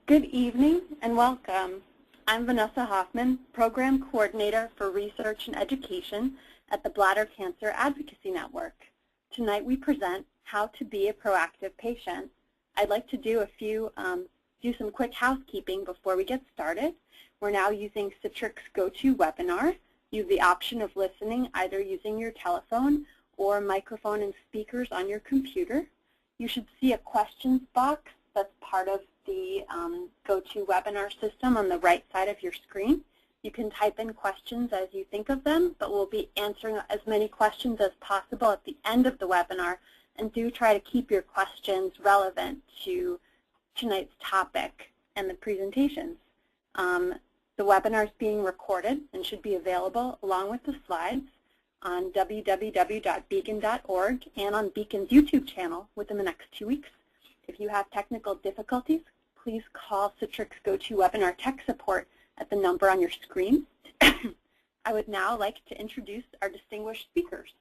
Good evening and welcome. I'm Vanessa Hoffman, Program Coordinator for Research and Education at the Bladder Cancer Advocacy Network. Tonight we present How to Be a Proactive Patient. I'd like to do some quick housekeeping before we get started. We're now using Citrix GoToWebinar. You have the option of listening either using your telephone or microphone and speakers on your computer. You should see a questions box that's part of the GoToWebinar system on the right side of your screen. You can type in questions as you think of them, but we'll be answering as many questions as possible at the end of the webinar, and do try to keep your questions relevant to tonight's topic and the presentations. The webinar is being recorded and should be available along with the slides on www.beacon.org and on Beacon's YouTube channel within the next 2 weeks. If you have technical difficulties, please call Citrix GoToWebinar Tech Support at the number on your screen. I would now like to introduce our distinguished speakers.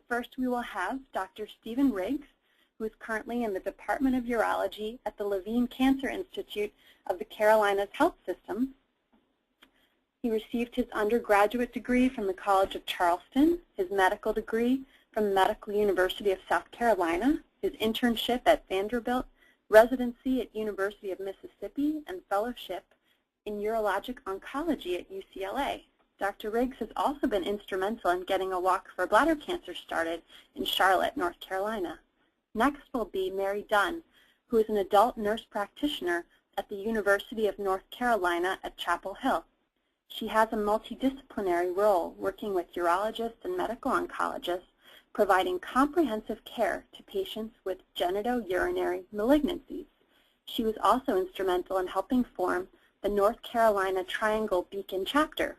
First, we will have Dr. Stephen Riggs, who is currently in the Department of Urology at the Levine Cancer Institute of the Carolinas Health System. He received his undergraduate degree from the College of Charleston, his medical degree from the Medical University of South Carolina, his internship at Vanderbilt, residency at University of Mississippi, and fellowship in urologic oncology at UCLA. Dr. Riggs has also been instrumental in getting a Walk for Bladder Cancer started in Charlotte, North Carolina. Next will be Mary Dunn, who is an adult nurse practitioner at the University of North Carolina at Chapel Hill. She has a multidisciplinary role working with urologists and medical oncologists, providing comprehensive care to patients with genitourinary malignancies. She was also instrumental in helping form the North Carolina Triangle Beacon chapter,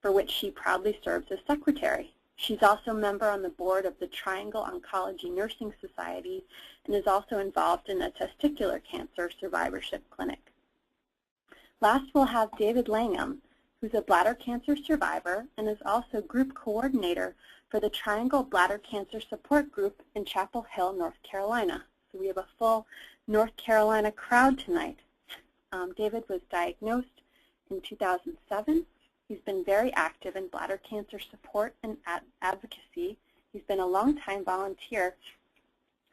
for which she proudly serves as secretary. She's also a member on the board of the Triangle Oncology Nursing Society and is also involved in a testicular cancer survivorship clinic. Last, we'll have David Langham, who's a bladder cancer survivor and is also group coordinator for the Triangle Bladder Cancer Support Group in Chapel Hill, North Carolina. So we have a full North Carolina crowd tonight. David was diagnosed in 2007. He's been very active in bladder cancer support and advocacy. He's been a longtime volunteer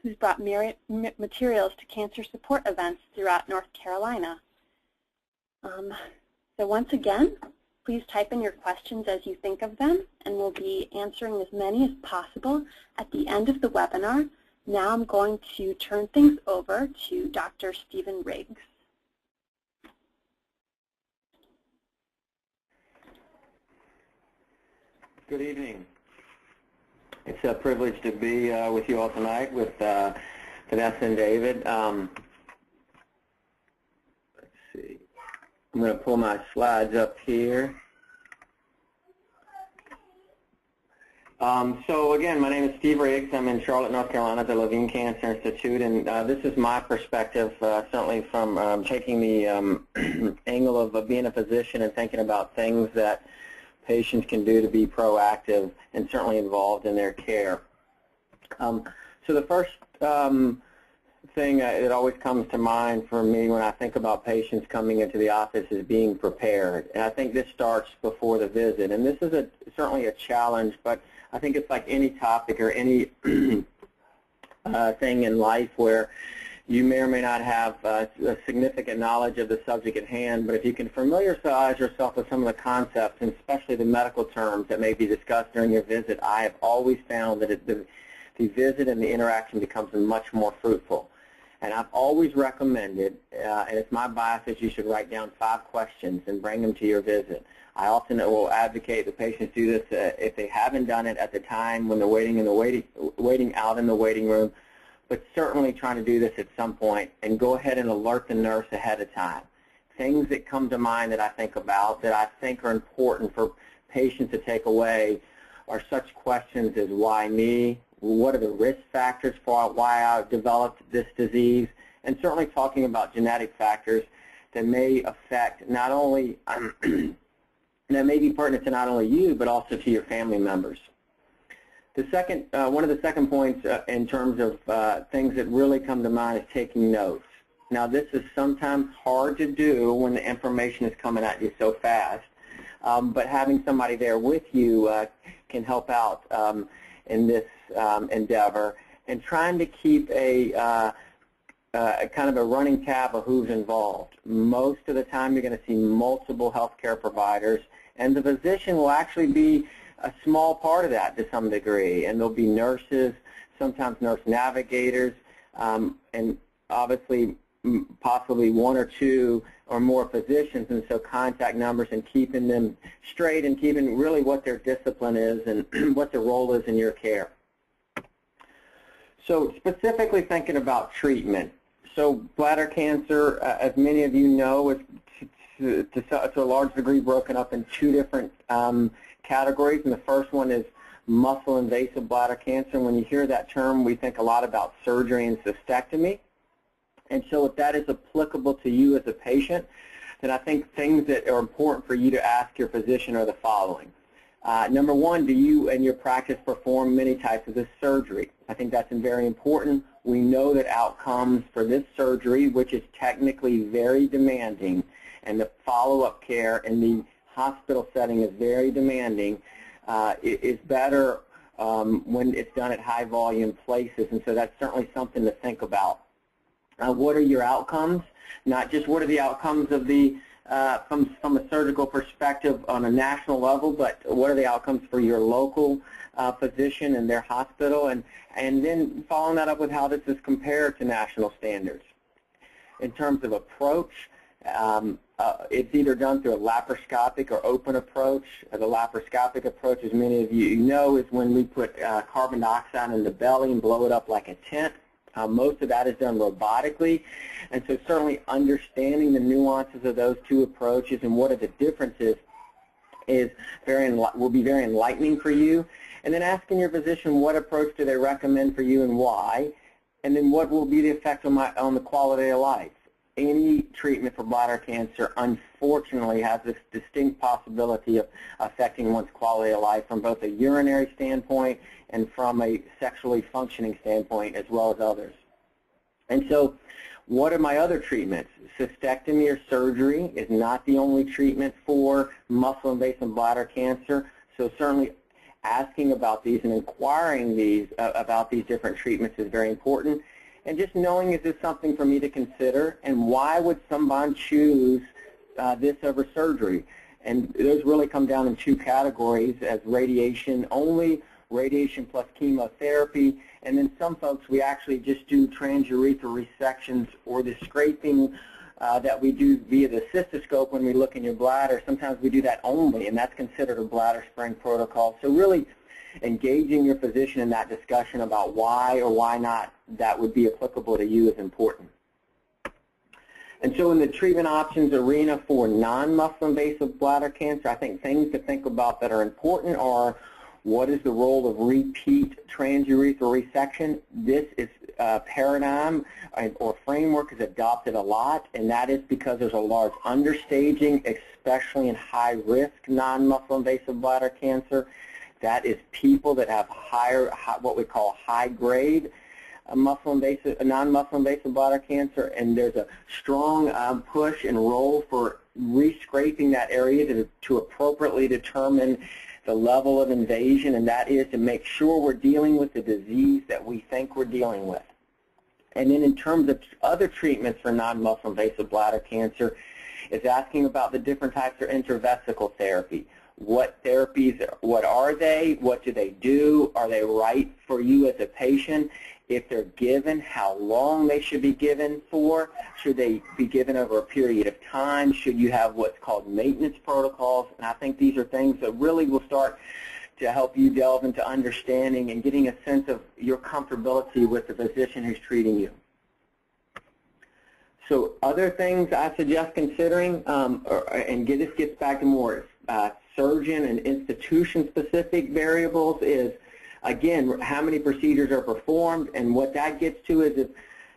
who's brought materials to cancer support events throughout North Carolina. So once again, please type in your questions as you think of them, and we'll be answering as many as possible at the end of the webinar. Now I'm going to turn things over to Dr. Stephen Riggs. Good evening. It's a privilege to be with you all tonight with Vanessa and David. Let's see. I'm going to pull my slides up here. So again, my name is Steve Riggs. I'm in Charlotte, North Carolina at the Levine Cancer Institute, and this is my perspective, certainly from taking the angle of being a physician and thinking about things that patients can do to be proactive and certainly involved in their care. So the first thing that always comes to mind for me when I think about patients coming into the office is being prepared. And I think this starts before the visit. And this is certainly a challenge, but I think it's like any topic or any thing in life where you may or may not have a significant knowledge of the subject at hand, but if you can familiarize yourself with some of the concepts, and especially the medical terms that may be discussed during your visit, I have always found that the visit and the interaction becomes much more fruitful. And I've always recommended, and it's my bias, that you should write down 5 questions and bring them to your visit. I often will advocate that patients do this if they haven't done it at the time when they're waiting out in the waiting room, but certainly trying to do this at some point and go ahead and alert the nurse ahead of time. Things that come to mind that I think about that I think are important for patients to take away are such questions as why me, what are the risk factors for why I've developed this disease, and certainly talking about genetic factors that may affect not only, that may be pertinent to not only you, but also to your family members. The second, one of the second points in terms of things that really come to mind is taking notes. Now, this is sometimes hard to do when the information is coming at you so fast, but having somebody there with you can help out in this endeavor, and trying to keep a kind of a running tab of who's involved. Most of the time you're going to see multiple healthcare providers, and the physician will actually be a small part of that to some degree, and there'll be nurses, sometimes nurse navigators, and obviously possibly one or two or more physicians, and so contact numbers and keeping them straight and keeping really what their discipline is and what their role is in your care. So specifically thinking about treatment. So bladder cancer, as many of you know, is to a large degree broken up in two different categories, and the first one is muscle-invasive bladder cancer. And when you hear that term, we think a lot about surgery and cystectomy. And so if that is applicable to you as a patient, then I think things that are important for you to ask your physician are the following. Number one, do you and your practice perform many types of this surgery? I think that's very important. We know that outcomes for this surgery, which is technically very demanding, and the follow-up care in the hospital setting is very demanding, is better when it's done at high-volume places, and so that's certainly something to think about. What are your outcomes? Not just what are the outcomes of the from a surgical perspective on a national level, but what are the outcomes for your local physician and their hospital, and then following that up with how this is compared to national standards. In terms of approach, it's either done through a laparoscopic or open approach. The laparoscopic approach, as many of you know, is when we put carbon dioxide in the belly and blow it up like a tent. Most of that is done robotically, and so certainly understanding the nuances of those two approaches and what are the differences will be very enlightening for you. And then asking your physician what approach do they recommend for you and why, and then what will be the effect on the quality of life. Any treatment for bladder cancer, unfortunately, has this distinct possibility of affecting one's quality of life from both a urinary standpoint and from a sexually functioning standpoint, as well as others. And so what are my other treatments? Cystectomy or surgery is not the only treatment for muscle-invasive bladder cancer, so certainly asking about these and inquiring about these different treatments is very important. And just knowing, is this something for me to consider, and why would someone choose this over surgery? And those really come down in two categories as radiation only, radiation plus chemotherapy, and then some folks, we actually just do transurethral resections or the scraping that we do via the cystoscope when we look in your bladder. Sometimes we do that only, and that's considered a bladder sparing protocol. So really engaging your physician in that discussion about why or why not that would be applicable to you is important. And so in the treatment options arena for non-muscle invasive bladder cancer, I think things to think about that are important are, what is the role of repeat transurethral resection? This is paradigm or framework is adopted a lot, and that is because there's a large understaging, especially in high-risk non-muscle invasive bladder cancer. That is people that have what we call high-grade non-muscle invasive bladder cancer, and there's a strong push and role for rescraping that area to appropriately determine the level of invasion, and that is to make sure we're dealing with the disease that we think we're dealing with. And then in terms of other treatments for non-muscle invasive bladder cancer, is asking about the different types of intravesical therapy. What therapies, what are they? What do they do? Are they right for you as a patient? If they're given, how long they should be given for? Should they be given over a period of time? Should you have what's called maintenance protocols? And I think these are things that really will start to help you delve into understanding and getting a sense of your comfortability with the physician who's treating you. So other things I suggest considering, this gets back to more surgeon and institution-specific variables, is, again, how many procedures are performed, and what that gets to is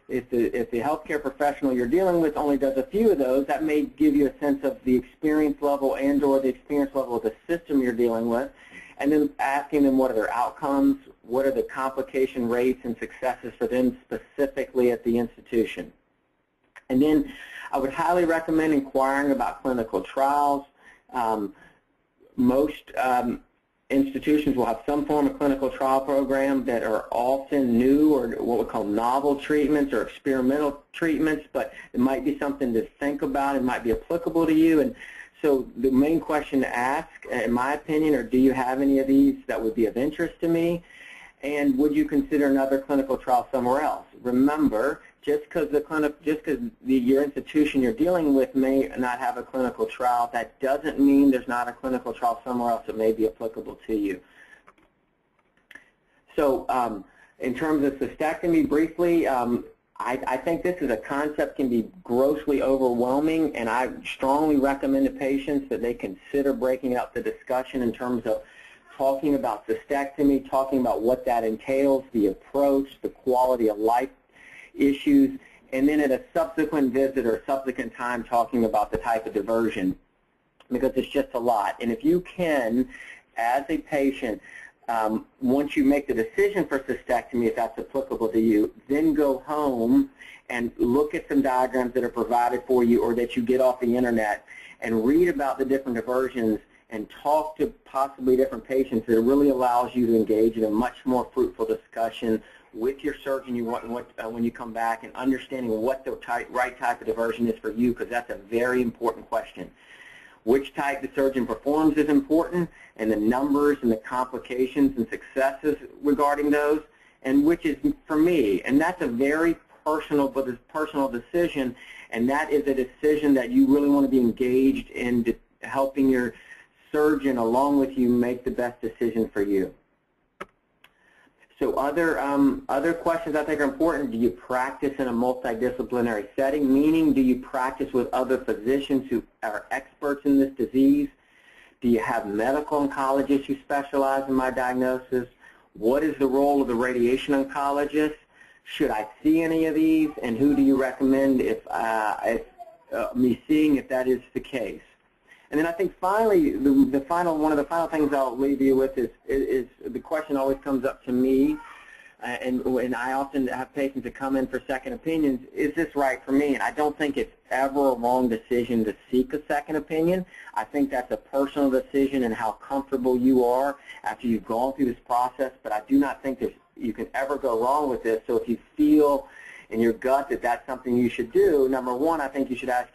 if the healthcare professional you're dealing with only does a few of those, that may give you a sense of the experience level and or the experience level of the system you're dealing with, and then asking them what are their outcomes, what are the complication rates and successes for them specifically at the institution. And then I would highly recommend inquiring about clinical trials. Most institutions will have some form of clinical trial program that are often new or what we call novel treatments or experimental treatments, but it might be something to think about. It might be applicable to you. And so the main question to ask, in my opinion, are do you have any of these that would be of interest to me? And would you consider another clinical trial somewhere else? Remember, just because your institution you're dealing with may not have a clinical trial, that doesn't mean there's not a clinical trial somewhere else that may be applicable to you. So in terms of cystectomy, briefly, I think this is a concept can be grossly overwhelming, and I strongly recommend to patients that they consider breaking up the discussion in terms of talking about cystectomy, talking about what that entails, the approach, the quality of life issues, and then at a subsequent visit or subsequent time talking about the type of diversion, because it's just a lot. And if you can, as a patient, once you make the decision for cystectomy, if that's applicable to you, then go home and look at some diagrams that are provided for you or that you get off the internet and read about the different diversions and talk to possibly different patients. That really allows you to engage in a much more fruitful discussion with your surgeon when you come back, and understanding what the right type of diversion is for you, because that's a very important question. Which type the surgeon performs is important, and the numbers and the complications and successes regarding those, and which is for me. And that's a very personal decision, and that is a decision that you really want to be engaged in helping your surgeon along with you make the best decision for you. So other questions I think are important. Do you practice in a multidisciplinary setting? Meaning, do you practice with other physicians who are experts in this disease? Do you have medical oncologists who specialize in my diagnosis? What is the role of the radiation oncologist? Should I see any of these? And who do you recommend me seeing if that is the case? And then I think finally, one of the final things I'll leave you with is the question always comes up to me, and I often have patients that come in for second opinions, is this right for me? And I don't think it's ever a wrong decision to seek a second opinion. I think that's a personal decision and how comfortable you are after you've gone through this process, but I do not think you can ever go wrong with this. So if you feel in your gut that that's something you should do, number one, I think you should ask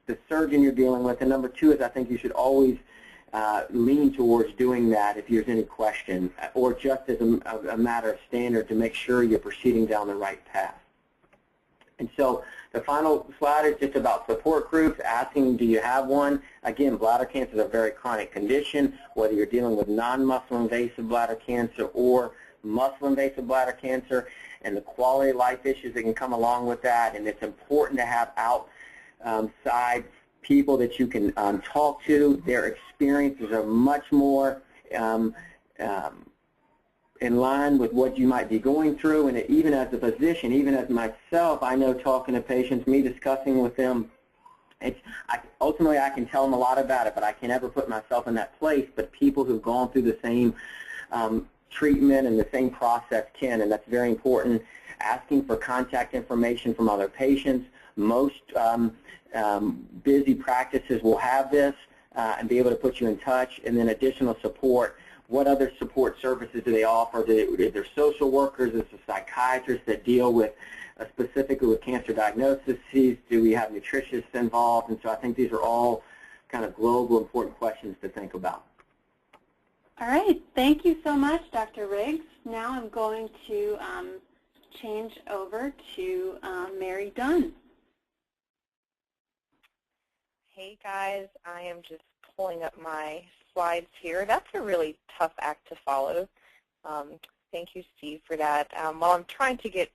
the surgeon you're dealing with, and number two is I think you should always lean towards doing that if there's any question, or just as a matter of standard to make sure you're proceeding down the right path. And so the final slide is just about support groups, asking do you have one. Again, bladder cancer is a very chronic condition, whether you're dealing with non-muscle invasive bladder cancer or muscle invasive bladder cancer, and the quality of life issues that can come along with that. And it's important to have outside people that you can talk to. Their experiences are much more in line with what you might be going through. And even as a physician, even as myself, I know talking to patients, me discussing with them, ultimately I can tell them a lot about it, but I can never put myself in that place. But people who've gone through the same treatment and the same process can, and that's very important. Asking for contact information from other patients. Most busy practices will have this and be able to put you in touch. And then additional support. What other support services do they offer? Is there social workers? Is there psychiatrists that deal with specifically with cancer diagnoses? Do we have nutritionists involved? And so I think these are all kind of global important questions to think about. All right. Thank you so much, Dr. Riggs. Now I'm going to change over to Mary Dunn. Hey guys, I am just pulling up my slides here. That's a really tough act to follow. Thank you, Steve, for that. While I'm trying to get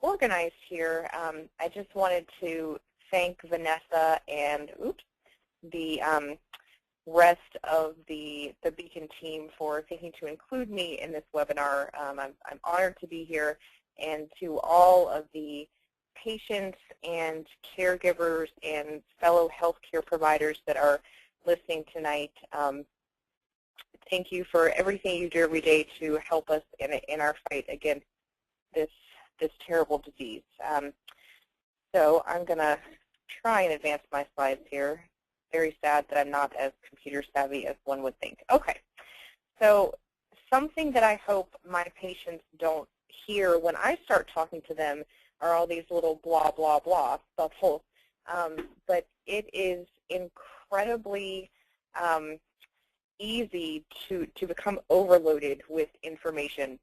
organized here, I just wanted to thank Vanessa and the rest of the Beacon team for thinking to include me in this webinar. I'm honored to be here, and to all of the patients and caregivers and fellow healthcare providers that are listening tonight. Thank you for everything you do every day to help us in our fight against this terrible disease. So I'm going to try and advance my slides here. Very sad that I'm not as computer savvy as one would think. Okay, so something that I hope my patients don't hear when I start talking to them are all these little blah, blah, blah bubbles. But it is incredibly easy to become overloaded with information.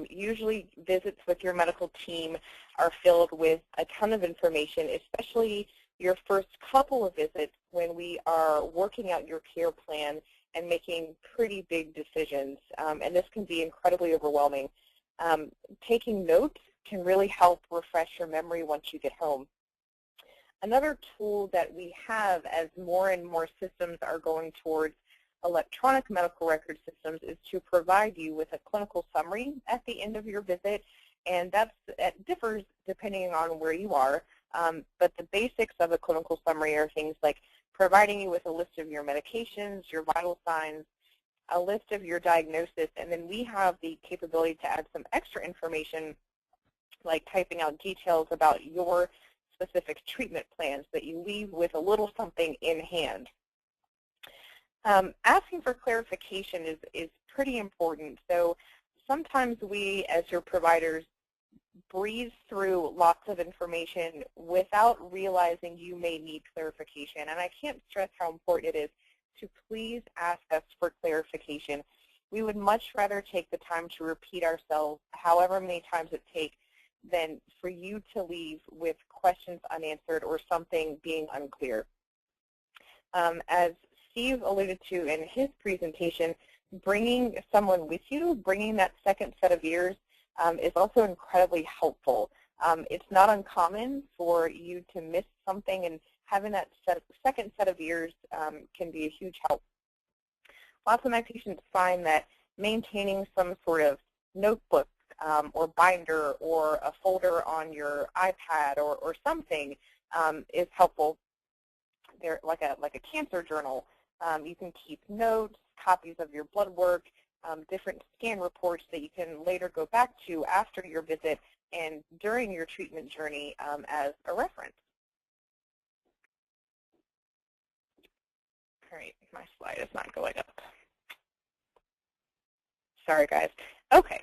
Usually visits with your medical team are filled with a ton of information, especially your first couple of visits when we are working out your care plan and making pretty big decisions. And this can be incredibly overwhelming. Taking notes can really help refresh your memory once you get home. Another tool that we have as more and more systems are going towards electronic medical record systems is to provide you with a clinical summary at the end of your visit, and that differs depending on where you are. But the basics of a clinical summary are things like providing you with a list of your medications, your vital signs, a list of your diagnosis, and then we have the capability to add some extra information like typing out details about your specific treatment plans that you leave with a little something in hand. Asking for clarification is pretty important. So sometimes we, as your providers, breeze through lots of information without realizing you may need clarification. And I can't stress how important it is to please ask us for clarification. We would much rather take the time to repeat ourselves however many times it takes than for you to leave with questions unanswered or something being unclear. As Steve alluded to in his presentation, bringing someone with you, bringing that second set of ears is also incredibly helpful. It's not uncommon for you to miss something, and having that second set of ears can be a huge help. Lots of my patients find that maintaining some sort of notebook or binder or a folder on your iPad or something is helpful. They're like a cancer journal. You can keep notes, copies of your blood work, different scan reports that you can later go back to after your visit and during your treatment journey as a reference. All right, my slide is not going up. Sorry, guys. Okay.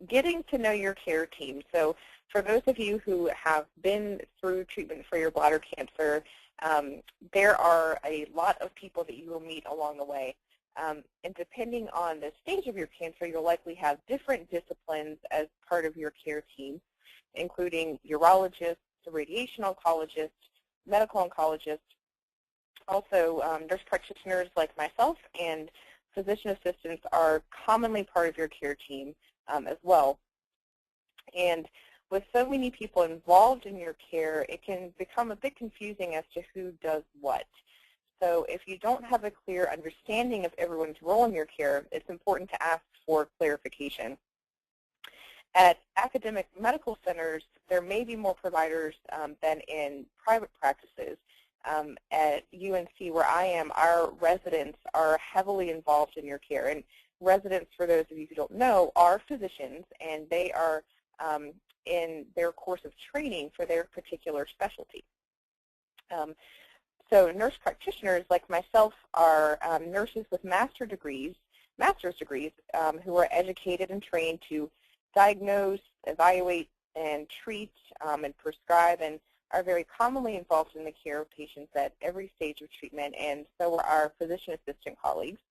Getting to know your care team. So for those of you who have been through treatment for your bladder cancer, there are a lot of people that you will meet along the way. And depending on the stage of your cancer, you'll likely have different disciplines as part of your care team, including urologists, radiation oncologists, medical oncologists, also nurse practitioners like myself, and physician assistants are commonly part of your care team as well. And with so many people involved in your care, it can become a bit confusing as to who does what. So if you don't have a clear understanding of everyone's role in your care, it's important to ask for clarification. At academic medical centers, there may be more providers than in private practices. At UNC, where I am, our residents are heavily involved in your care. And residents, for those of you who don't know, are physicians, and they are in their course of training for their particular specialty. So nurse practitioners like myself are nurses with master's degrees who are educated and trained to diagnose, evaluate, and treat and prescribe, and are very commonly involved in the care of patients at every stage of treatment, and so are our physician assistant colleagues.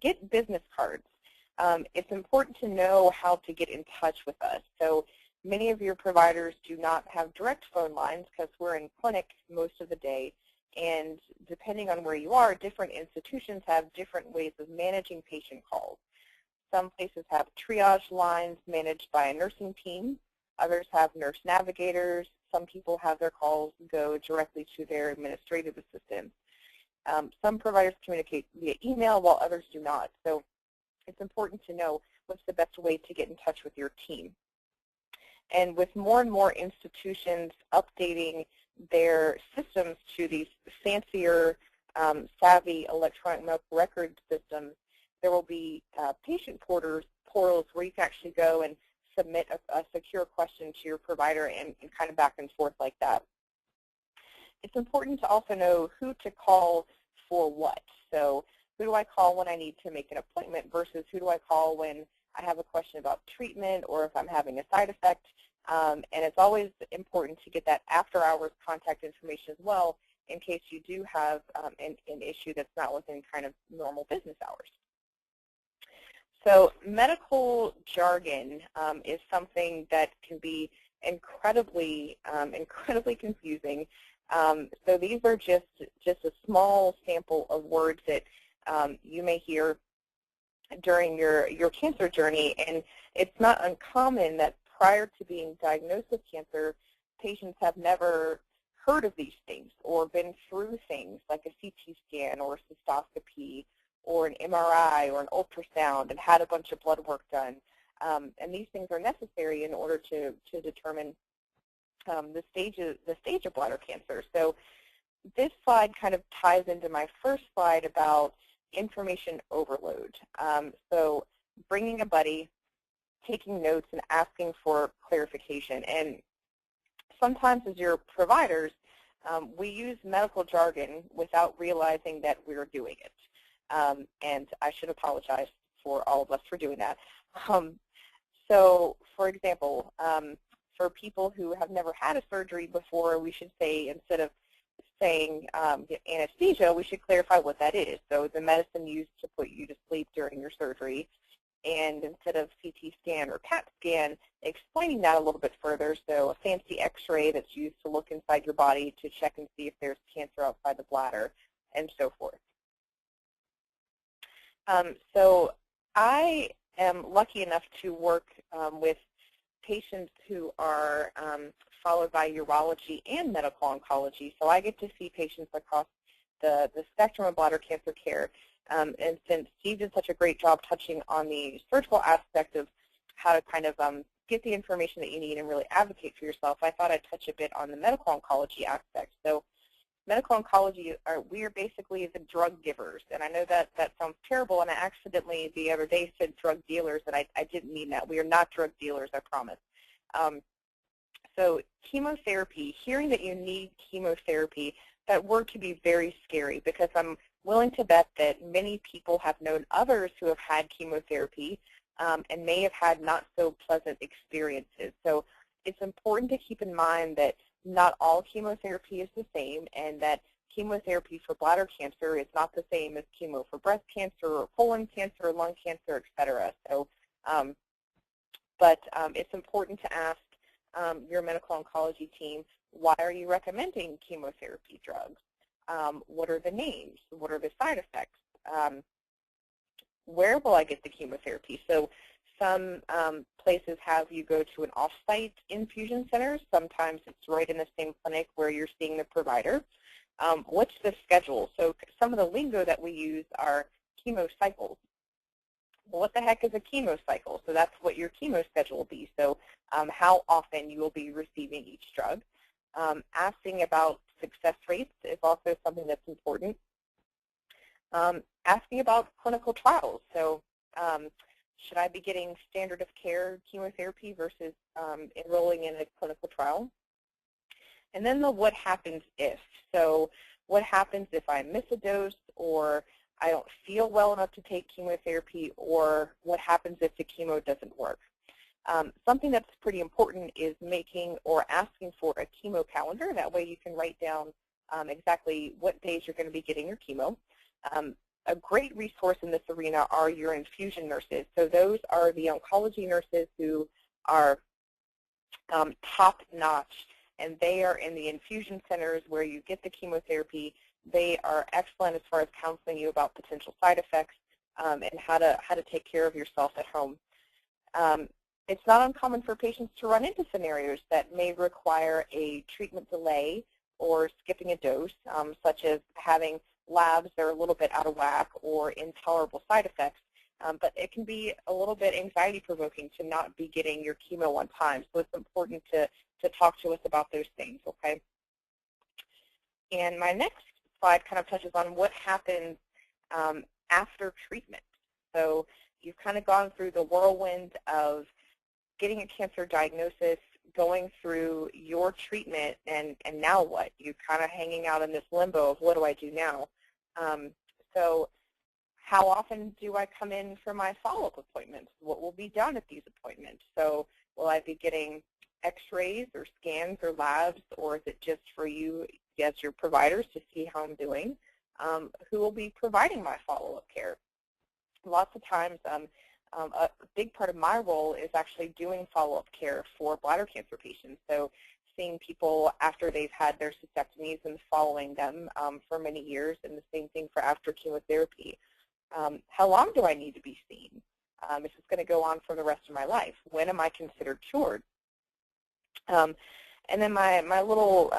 Get business cards. It's important to know how to get in touch with us. So many of your providers do not have direct phone lines because we're in clinic most of the day, and depending on where you are, different institutions have different ways of managing patient calls. Some places have triage lines managed by a nursing team. Others have nurse navigators. Some people have their calls go directly to their administrative assistants. Some providers communicate via email while others do not. So it's important to know what's the best way to get in touch with your team. And with more and more institutions updating their systems to these fancier, savvy electronic medical record systems, there will be patient portals where you can actually go and submit a secure question to your provider and kind of back and forth like that. It's important to also know who to call for what. So who do I call when I need to make an appointment versus who do I call when I have a question about treatment or if I'm having a side effect. And it's always important to get that after-hours contact information as well in case you do have an issue that's not within kind of normal business hours. So medical jargon is something that can be incredibly confusing. So these are just a small sample of words that you may hear during your cancer journey, and it's not uncommon that prior to being diagnosed with cancer, patients have never heard of these things or been through things like a CT scan or a cystoscopy or an MRI or an ultrasound and had a bunch of blood work done. And these things are necessary in order to determine the stage of bladder cancer. So this slide kind of ties into my first slide about information overload. So bringing a buddy, taking notes, and asking for clarification. And sometimes as your providers, we use medical jargon without realizing that we're doing it. And I should apologize for all of us for doing that. So for example, for people who have never had a surgery before, we should say, instead of saying anesthesia, we should clarify what that is. So the medicine used to put you to sleep during your surgery, and instead of CT scan or CAT scan, explaining that a little bit further, so a fancy x-ray that's used to look inside your body to check and see if there's cancer outside the bladder, and so forth. So I am lucky enough to work with patients who are followed by urology and medical oncology. So I get to see patients across the spectrum of bladder cancer care. And since Steve did such a great job touching on the surgical aspect of how to kind of get the information that you need and really advocate for yourself, I thought I'd touch a bit on the medical oncology aspect. So medical oncology, we are basically the drug givers. And I know that sounds terrible, and I accidentally the other day said drug dealers, and I didn't mean that. We are not drug dealers, I promise. So chemotherapy, hearing that you need chemotherapy, that word can be very scary because I'm willing to bet that many people have known others who have had chemotherapy and may have had not so pleasant experiences. So it's important to keep in mind that not all chemotherapy is the same, and that chemotherapy for bladder cancer is not the same as chemo for breast cancer or colon cancer or lung cancer, et cetera. So, it's important to ask your medical oncology team, why are you recommending chemotherapy drugs? What are the names? What are the side effects? Where will I get the chemotherapy? So some places have you go to an off-site infusion center. Sometimes it's right in the same clinic where you're seeing the provider. What's the schedule? So some of the lingo that we use are chemo cycles. Well, what the heck is a chemo cycle? So that's what your chemo schedule will be. So how often you will be receiving each drug. Asking about success rates is also something that's important. Asking about clinical trials. So should I be getting standard of care chemotherapy versus enrolling in a clinical trial? And then the what happens if. So what happens if I miss a dose, or I don't feel well enough to take chemotherapy, or what happens if the chemo doesn't work? Something that's pretty important is making or asking for a chemo calendar. That way you can write down exactly what days you're going to be getting your chemo. A great resource in this arena are your infusion nurses. So those are the oncology nurses who are top-notch, and they are in the infusion centers where you get the chemotherapy. They are excellent as far as counseling you about potential side effects and how to take care of yourself at home. It's not uncommon for patients to run into scenarios that may require a treatment delay or skipping a dose, such as having labs that are a little bit out of whack or intolerable side effects. But it can be a little bit anxiety-provoking to not be getting your chemo on time. So it's important to talk to us about those things, okay? And my next slide kind of touches on what happens after treatment. So you've kind of gone through the whirlwind of getting a cancer diagnosis, going through your treatment, and now what? You're kind of hanging out in this limbo of what do I do now? So how often do I come in for my follow-up appointments? What will be done at these appointments? So will I be getting x-rays or scans or labs, or is it just for you as your providers to see how I'm doing? Who will be providing my follow-up care? Lots of times, a big part of my role is actually doing follow-up care for bladder cancer patients. So seeing people after they've had their cystectomies and following them for many years, and the same thing for after chemotherapy. How long do I need to be seen? If it's going to go on for the rest of my life, when am I considered cured? And then my little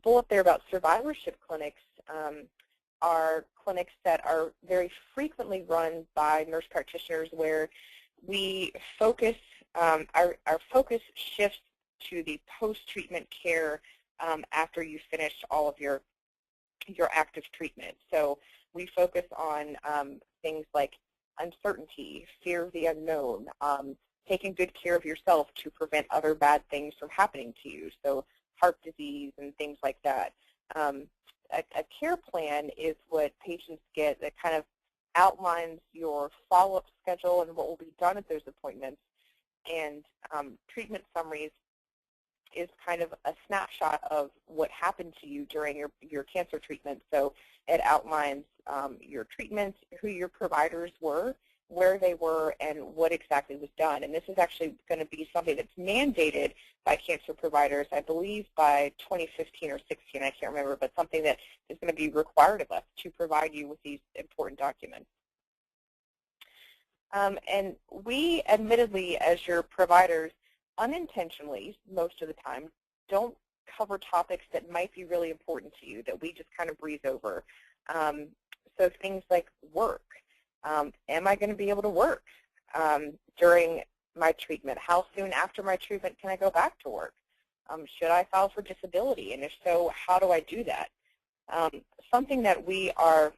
bullet there about survivorship clinics are clinics that are very frequently run by nurse practitioners, where we focus, our focus shifts to the post-treatment care after you finish all of your active treatment. So we focus on things like uncertainty, fear of the unknown, taking good care of yourself to prevent other bad things from happening to you, so heart disease and things like that. A care plan is what patients get that kind of outlines your follow-up schedule and what will be done at those appointments. And treatment summaries is kind of a snapshot of what happened to you during your cancer treatment. So it outlines your treatment, who your providers were, where they were, and what exactly was done. And this is actually going to be something that's mandated by cancer providers, I believe by 2015 or 16, I can't remember, but something that is going to be required of us to provide you with these important documents. And we, admittedly, as your providers, unintentionally, most of the time, don't cover topics that might be really important to you, that we just kind of breeze over. So things like work. Am I going to be able to work during my treatment? How soon after my treatment can I go back to work? Should I file for disability? And if so, how do I do that? Something that we are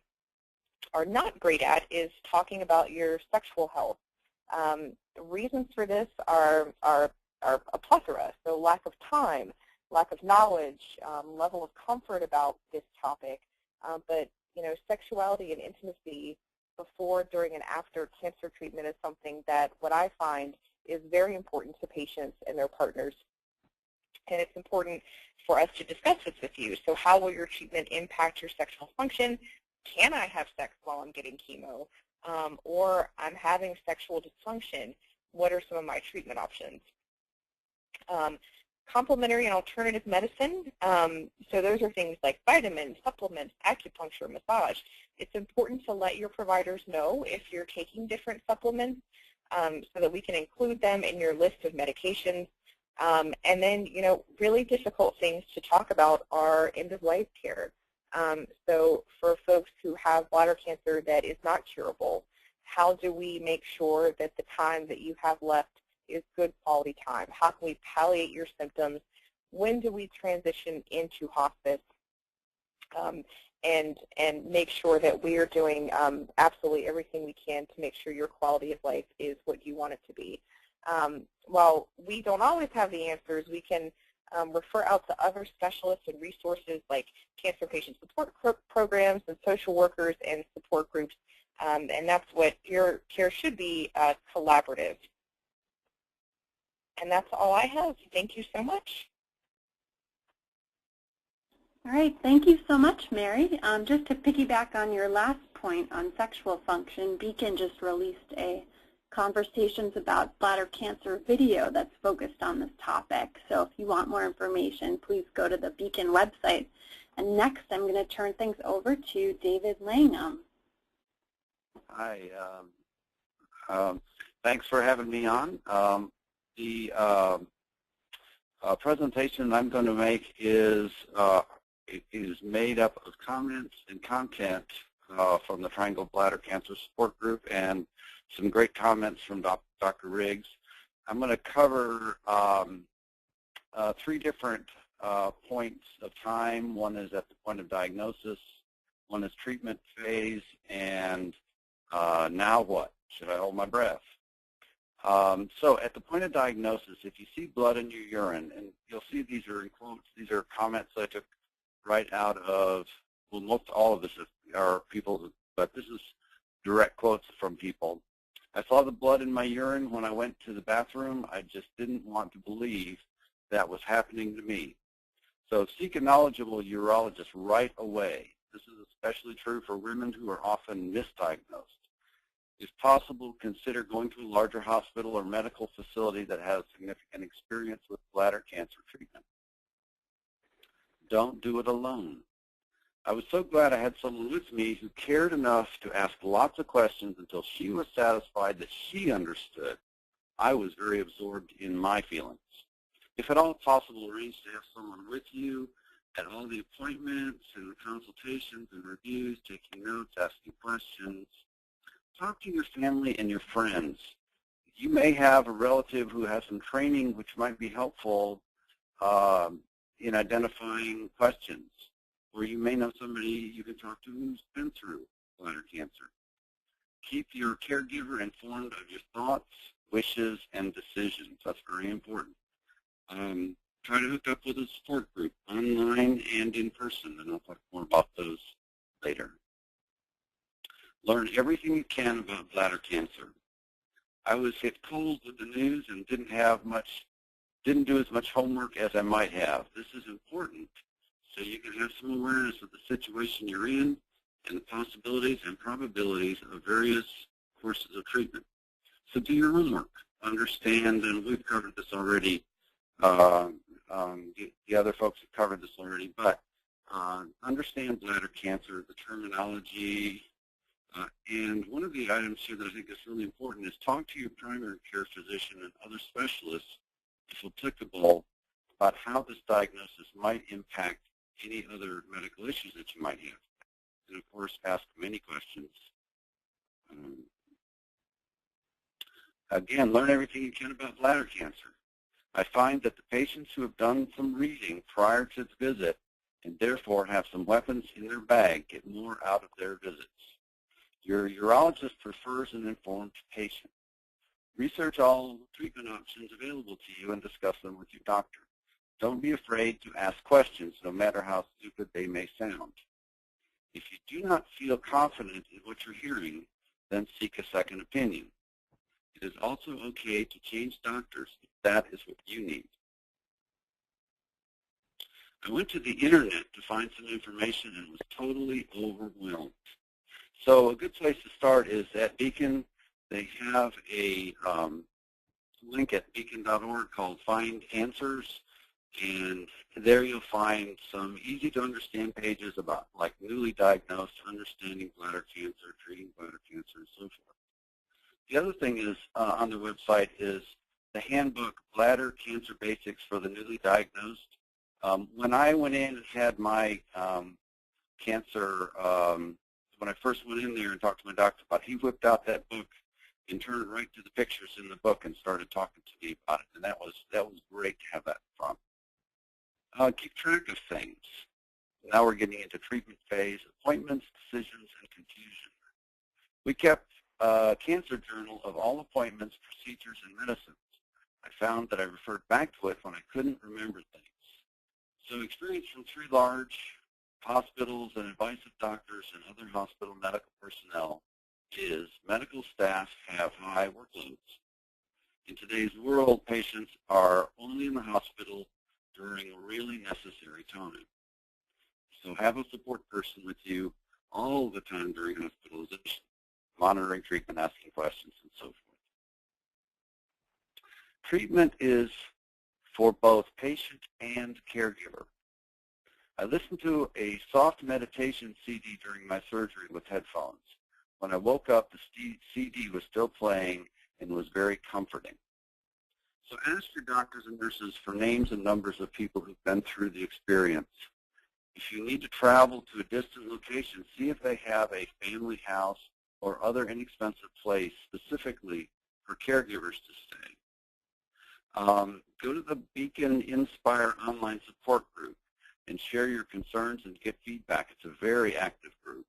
not great at is talking about your sexual health. The reasons for this are a plethora. So lack of time, lack of knowledge, level of comfort about this topic. But sexuality and intimacy before, during, and after cancer treatment is something that what I find is very important to patients and their partners. And it's important for us to discuss this with you. So how will your treatment impact your sexual function? Can I have sex while I'm getting chemo? Or I'm having sexual dysfunction. What are some of my treatment options? Complementary and alternative medicine. So those are things like vitamins, supplements, acupuncture, massage. It's important to let your providers know if you're taking different supplements so that we can include them in your list of medications. And then, really difficult things to talk about are end-of-life care. So for folks who have bladder cancer that is not curable, how do we make sure that the time that you have left is good quality time? How can we palliate your symptoms? When do we transition into hospice? And make sure that we are doing absolutely everything we can to make sure your quality of life is what you want it to be. While we don't always have the answers, we can refer out to other specialists and resources like cancer patient support programs and social workers and support groups. And that's what your care should be, collaborative. And that's all I have. Thank you so much. All right, thank you so much, Mary. Just to piggyback on your last point on sexual function, Beacon just released a Conversations About Bladder Cancer video that's focused on this topic. So if you want more information, please go to the Beacon website. And next, I'm going to turn things over to David Langham. Hi. Thanks for having me on. The presentation I'm going to make is made up of comments and content from the Triangle Bladder Cancer Support Group and some great comments from Dr. Riggs. I'm going to cover 3 different points of time. One is at the point of diagnosis, one is treatment phase, and now what? Should I hold my breath? So at the point of diagnosis, if you see blood in your urine, and you'll see these are in quotes, these are comments I took right out of, well, most all of this are people, but this is direct quotes from people. I saw the blood in my urine when I went to the bathroom. I just didn't want to believe that was happening to me. So seek a knowledgeable urologist right away. This is especially true for women who are often misdiagnosed. If possible, consider going to a larger hospital or medical facility that has significant experience with bladder cancer treatment. Don't do it alone. I was so glad I had someone with me who cared enough to ask lots of questions until she was satisfied that she understood. I was very absorbed in my feelings. If at all possible, arrange to have someone with you at all the appointments and the consultations and reviews, taking notes, asking questions. Talk to your family and your friends. You may have a relative who has some training which might be helpful in identifying questions, or you may know somebody you can talk to who's been through bladder cancer. Keep your caregiver informed of your thoughts, wishes, and decisions. That's very important. Try to hook up with a support group, online and in person, and I'll talk more about those later. Learn everything you can about bladder cancer. I was hit cold with the news and didn't do as much homework as I might have. This is important so you can have some awareness of the situation you're in and the possibilities and probabilities of various courses of treatment. So do your homework. Understand, and we've covered this already. The other folks have covered this already, but understand bladder cancer, the terminology, and one of the items here that I think is really important is talk to your primary care physician and other specialists, if applicable, about how this diagnosis might impact any other medical issues that you might have. And of course, ask many questions. Again, learn everything you can about bladder cancer. I find that the patients who have done some reading prior to the visit and therefore have some weapons in their bag get more out of their visits. Your urologist prefers an informed patient. Research all treatment options available to you and discuss them with your doctor. Don't be afraid to ask questions, no matter how stupid they may sound. If you do not feel confident in what you're hearing, then seek a second opinion. It is also okay to change doctors if that is what you need. I went to the internet to find some information and was totally overwhelmed. So a good place to start is at Beacon. They have a link at beacon.org called Find Answers, and there you'll find some easy-to-understand pages about, like, newly diagnosed, understanding bladder cancer, treating bladder cancer, and so forth. The other thing is on the website is the handbook, Bladder Cancer Basics for the Newly Diagnosed. When I went in and had my cancer, when I first went in there and talked to my doctor about it, he whipped out that book and turned right to the pictures in the book and started talking to me about it, and that was great to have that from. Keep track of things. Now we're getting into treatment phase, appointments, decisions, and confusion. We kept a cancer journal of all appointments, procedures, and medicines. I found that I referred back to it when I couldn't remember things. So experience from 3 large hospitals and advice of doctors and other hospital medical personnel is medical staff have high workloads. In today's world, patients are only in the hospital during a really necessary time. So have a support person with you all the time during hospitalization, monitoring treatment, asking questions, and so forth. Treatment is for both patient and caregiver. I listened to a soft meditation CD during my surgery with headphones. When I woke up, the CD was still playing and was very comforting. So ask your doctors and nurses for names and numbers of people who've been through the experience. If you need to travel to a distant location, see if they have a family house or other inexpensive place specifically for caregivers to stay. Go to the Beacon Inspire online support group and share your concerns and get feedback. It's a very active group.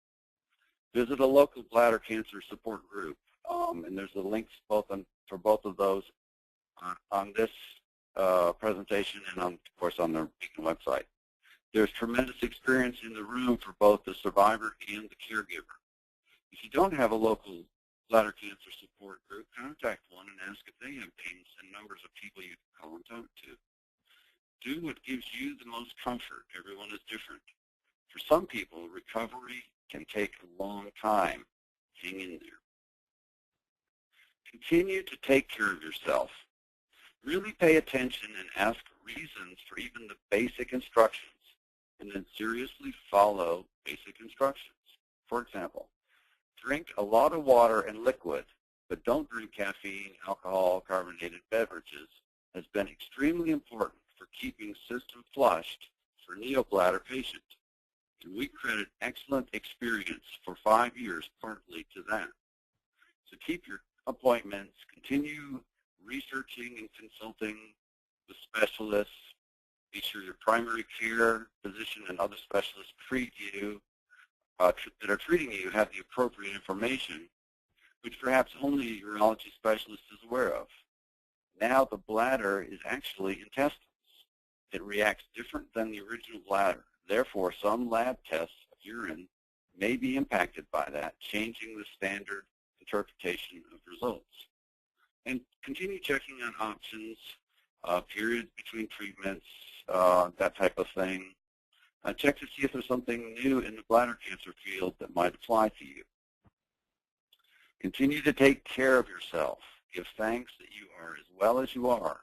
Visit a local bladder cancer support group. and there's the links for both of those on this presentation and, of course, on the Beacon website. There's tremendous experience in the room for both the survivor and the caregiver. If you don't have a local bladder cancer support group, contact one and ask if they have names and numbers of people you can call and talk to. Do what gives you the most comfort. Everyone is different. For some people, recovery can take a long time. Hang in there. Continue to take care of yourself. Really pay attention and ask reasons for even the basic instructions, and then seriously follow basic instructions. For example, drink a lot of water and liquid, but don't drink caffeine, alcohol, carbonated beverages has been extremely important for keeping system flushed for neobladder patients. And we credit excellent experience for 5 years partly to that. So keep your appointments, continue researching and consulting with specialists. Be sure your primary care physician and other specialists treat you, that are treating you have the appropriate information, which perhaps only a urology specialist is aware of. Now the bladder is actually intestines. It reacts different than the original bladder. Therefore, some lab tests of urine may be impacted by that, changing the standard interpretation of results. And continue checking on options, periods between treatments, that type of thing. Check to see if there's something new in the bladder cancer field that might apply to you. Continue to take care of yourself. Give thanks that you are as well as you are.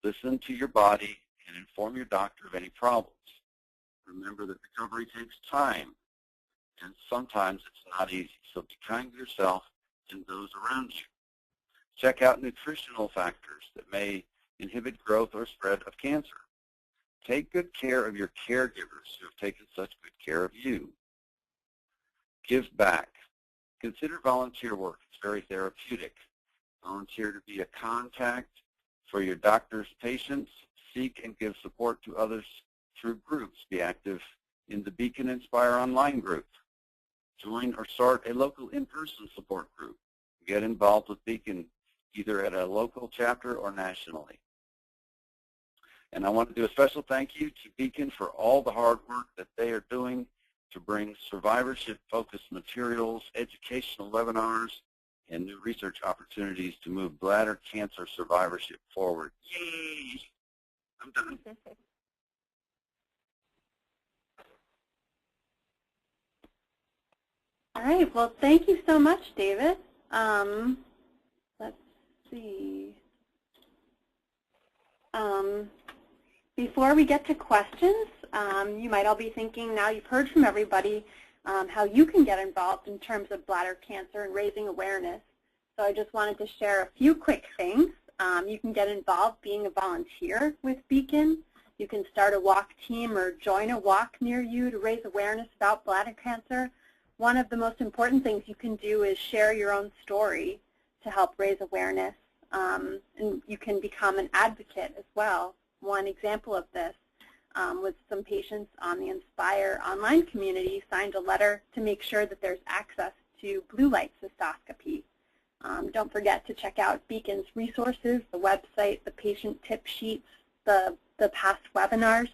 Listen to your body and inform your doctor of any problems. Remember that recovery takes time, and sometimes it's not easy, so be kind to yourself and those around you. Check out nutritional factors that may inhibit growth or spread of cancer. Take good care of your caregivers who have taken such good care of you. Give back. Consider volunteer work. It's very therapeutic. Volunteer to be a contact for your doctor's patients. Seek and give support to others through groups. Be active in the Beacon Inspire online group. Join or start a local in-person support group. Get involved with Beacon either at a local chapter or nationally. And I want to do a special thank you to Beacon for all the hard work that they are doing to bring survivorship-focused materials, educational webinars, and new research opportunities to move bladder cancer survivorship forward. Yay! I'm done. All right. Well, thank you so much, David. Let's see. Before we get to questions, you might all be thinking, now you've heard from everybody how you can get involved in terms of bladder cancer and raising awareness. So I just wanted to share a few quick things. You can get involved being a volunteer with Beacon. You can start a walk team or join a walk near you to raise awareness about bladder cancer. One of the most important things you can do is share your own story to help raise awareness. And you can become an advocate as well. One example of this was some patients on the Inspire online community signed a letter to make sure that there's access to blue light cystoscopy. Don't forget to check out Beacon's resources, the website, the patient tip sheets, the past webinars.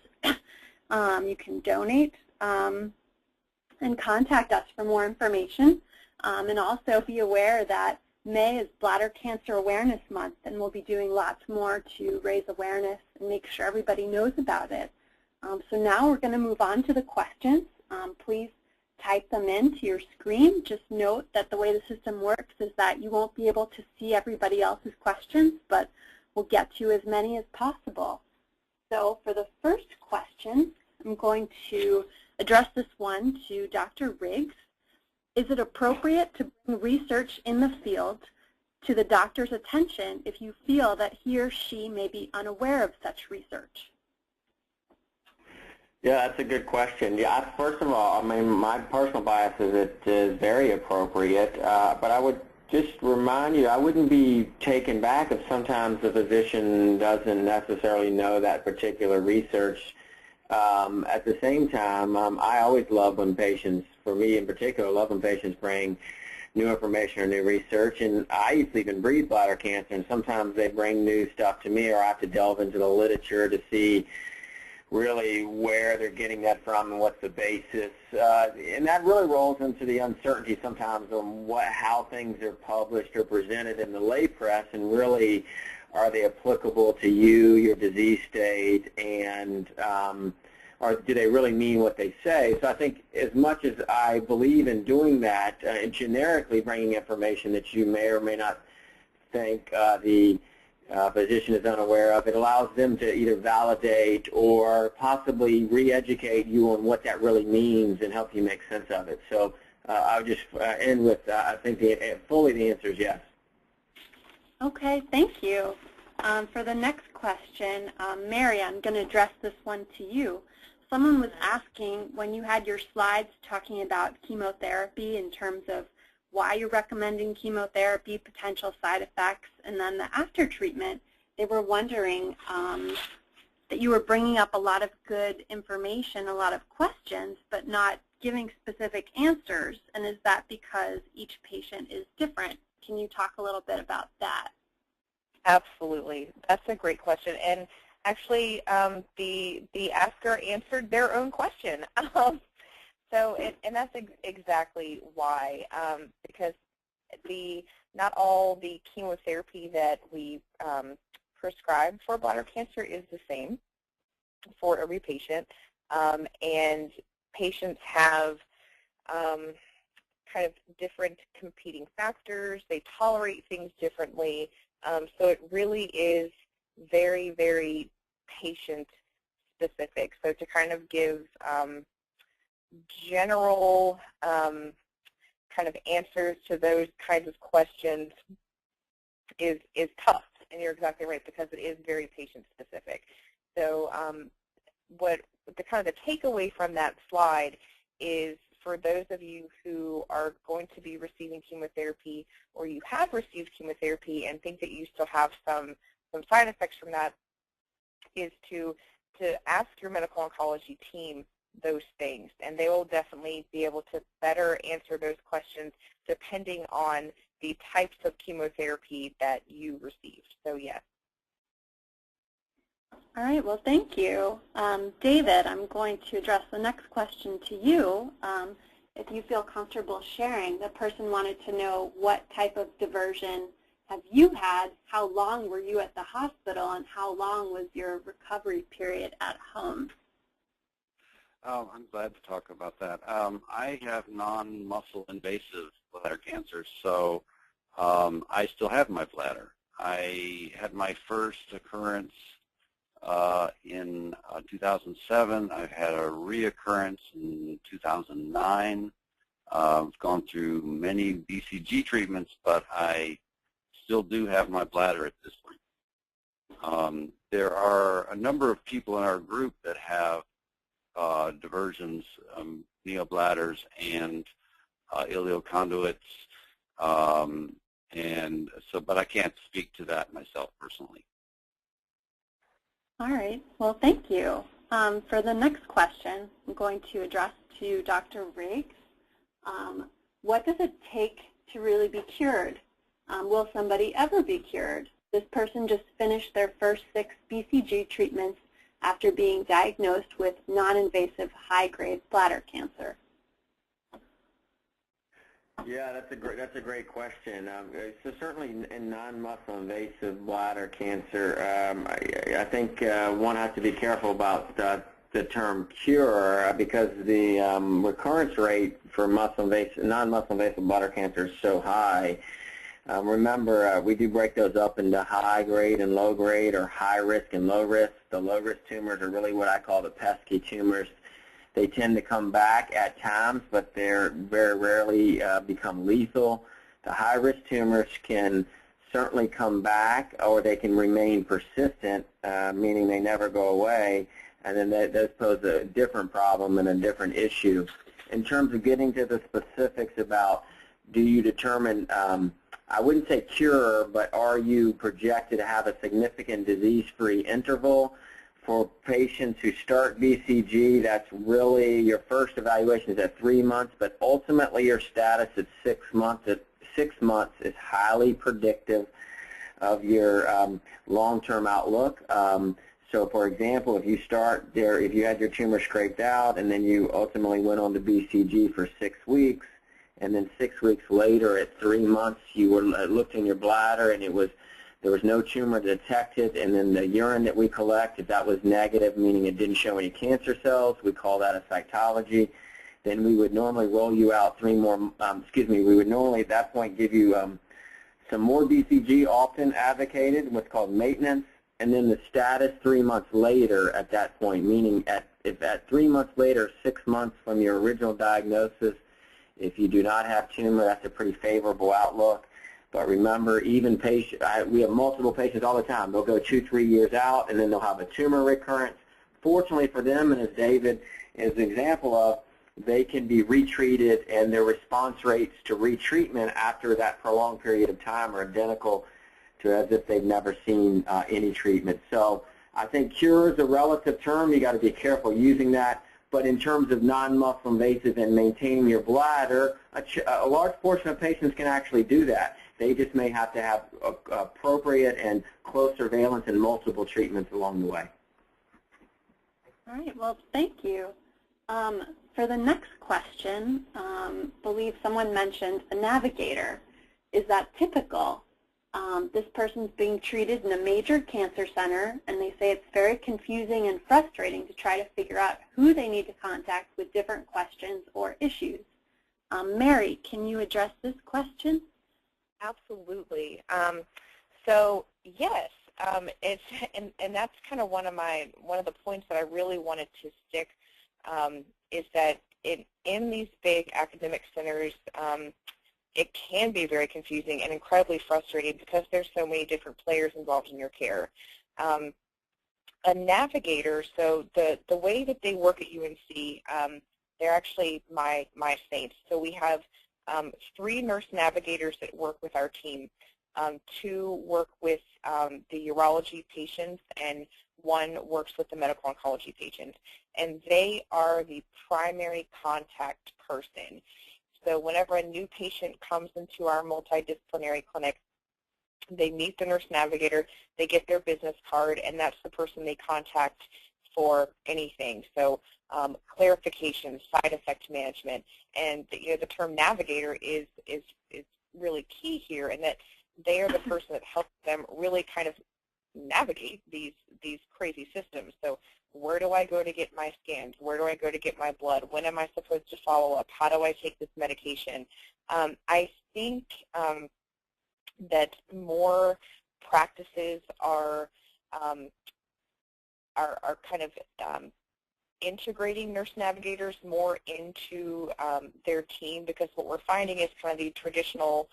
You can donate and contact us for more information. And also be aware that May is Bladder Cancer Awareness Month, and we'll be doing lots more to raise awareness and make sure everybody knows about it. So now we're going to move on to the questions. Please type them into your screen. Just note that the way the system works is that you won't be able to see everybody else's questions, but we'll get to as many as possible. So for the first question, I'm going to address this one to Dr. Riggs. Is it appropriate to bring research in the field to the doctor's attention if you feel that he or she may be unaware of such research? Yeah, that's a good question. Yeah, first of all, I mean, my personal bias is it is very appropriate, but I would just remind you, I wouldn't be taken back if sometimes the physician doesn't necessarily know that particular research. At the same time, I always love when patients, for me in particular, love when patients bring new information or new research. And I used to even breathe bladder cancer, and sometimes they bring new stuff to me, or I have to delve into the literature to see really where they're getting that from and what's the basis. And that really rolls into the uncertainty sometimes on how things are published or presented in the lay press, and really are they applicable to you, your disease state, and or do they really mean what they say? So I think as much as I believe in doing that, generically bringing information that you may or may not think the physician is unaware of, it allows them to either validate or possibly re-educate you on what that really means and help you make sense of it. So I would just end with, I think fully the answer is yes. Okay, thank you. For the next question, Mary, I'm going to address this one to you. Someone was asking, when you had your slides talking about chemotherapy in terms of why you're recommending chemotherapy, potential side effects, and then the after treatment, they were wondering that you were bringing up a lot of good information, a lot of questions, but not giving specific answers. And is that because each patient is different? Can you talk a little bit about that? Absolutely. That's a great question. And actually, the asker answered their own question. And that's exactly why, because not all the chemotherapy that we prescribe for bladder cancer is the same for every patient, and patients have kind of different competing factors. They tolerate things differently, so it really is very, very patient-specific. So to kind of give general kind of answers to those kinds of questions is tough, and you're exactly right, because it is very patient-specific. So what the kind of the takeaway from that slide is, for those of you who are going to be receiving chemotherapy, or you have received chemotherapy and think that you still have some side effects from that, is to ask your medical oncology team those things, and they will definitely be able to better answer those questions depending on the types of chemotherapy that you received. So yes. All right, well, thank you. David, I'm going to address the next question to you. If you feel comfortable sharing, the person wanted to know what type of diversion have you had, how long were you at the hospital, and how long was your recovery period at home? I'm glad to talk about that. I have non-muscle invasive bladder cancer, so I still have my bladder. I had my first occurrence in 2007. I've had a reoccurrence in 2009. I've gone through many BCG treatments, but I still do have my bladder at this point. There are a number of people in our group that have diversions, neobladders, and ileoconduits, and so, but I can't speak to that myself personally. All right. Well, thank you. For the next question, I'm going to address to Dr. Riggs. What does it take to really be cured? Will somebody ever be cured? This person just finished their first 6 BCG treatments after being diagnosed with non-invasive high-grade bladder cancer. Yeah, that's a great question. So certainly in non-muscle invasive bladder cancer, I think one has to be careful about the term cure, because the recurrence rate for non-muscle invasive bladder cancer is so high. Remember, we do break those up into high grade and low grade, or high risk and low risk. The low risk tumors are really what I call the pesky tumors. They tend to come back at times, but they're very rarely become lethal. The high risk tumors can certainly come back, or they can remain persistent, meaning they never go away, and then those pose a different problem and a different issue. In terms of getting to the specifics about, do you determine, I wouldn't say cure, but are you projected to have a significant disease-free interval? For patients who start BCG, that's really your first evaluation is at 3 months, but ultimately your status at 6 months. At 6 months is highly predictive of your long-term outlook. So, for example, if you start there, if you had your tumor scraped out and then you ultimately went on to BCG for 6 weeks, and then 6 weeks later at 3 months you were looked in your bladder and there was no tumor detected, and then the urine that we collect, if that was negative, meaning it didn't show any cancer cells, we call that a cytology, then we would normally roll you out we would normally at that point give you some more BCG, often advocated, what's called maintenance, and then the status 3 months later at that point, meaning if at 3 months later, 6 months from your original diagnosis, if you do not have tumor, that's a pretty favorable outlook. But remember, even we have multiple patients all the time. They'll go 2-3 years out, and then they'll have a tumor recurrence. Fortunately for them, and as David is an example of, they can be retreated, and their response rates to retreatment after that prolonged period of time are identical to as if they've never seen any treatment. So I think cure is a relative term. You got to be careful using that. But in terms of non-muscle invasive and maintaining your bladder, a large portion of patients can actually do that. They just may have to have appropriate and close surveillance and multiple treatments along the way. All right, well, thank you. For the next question, believe someone mentioned a navigator. Is that typical? This person's being treated in a major cancer center, and they say it's very confusing and frustrating to try to figure out who they need to contact with different questions or issues. Mary, can you address this question? Absolutely. So yes, and that's kind of one of the points that I really wanted to stick is that in these big academic centers, it can be very confusing and incredibly frustrating because there's so many different players involved in your care. A navigator, so the way that they work at UNC, they're actually my saints. So we have 3 nurse navigators that work with our team. 2 work with the urology patients, and 1 works with the medical oncology patients. And they are the primary contact person. So whenever a new patient comes into our multidisciplinary clinic, they meet the nurse navigator, they get their business card, and that's the person they contact for anything. So clarification, side effect management, and the term navigator is really key here, in that they are the person that helps them really kind of navigate these crazy systems. So where do I go to get my scans? Where do I go to get my blood? When am I supposed to follow up? How do I take this medication? I think that more practices are kind of integrating nurse navigators more into their team, because what we're finding is kind of the traditional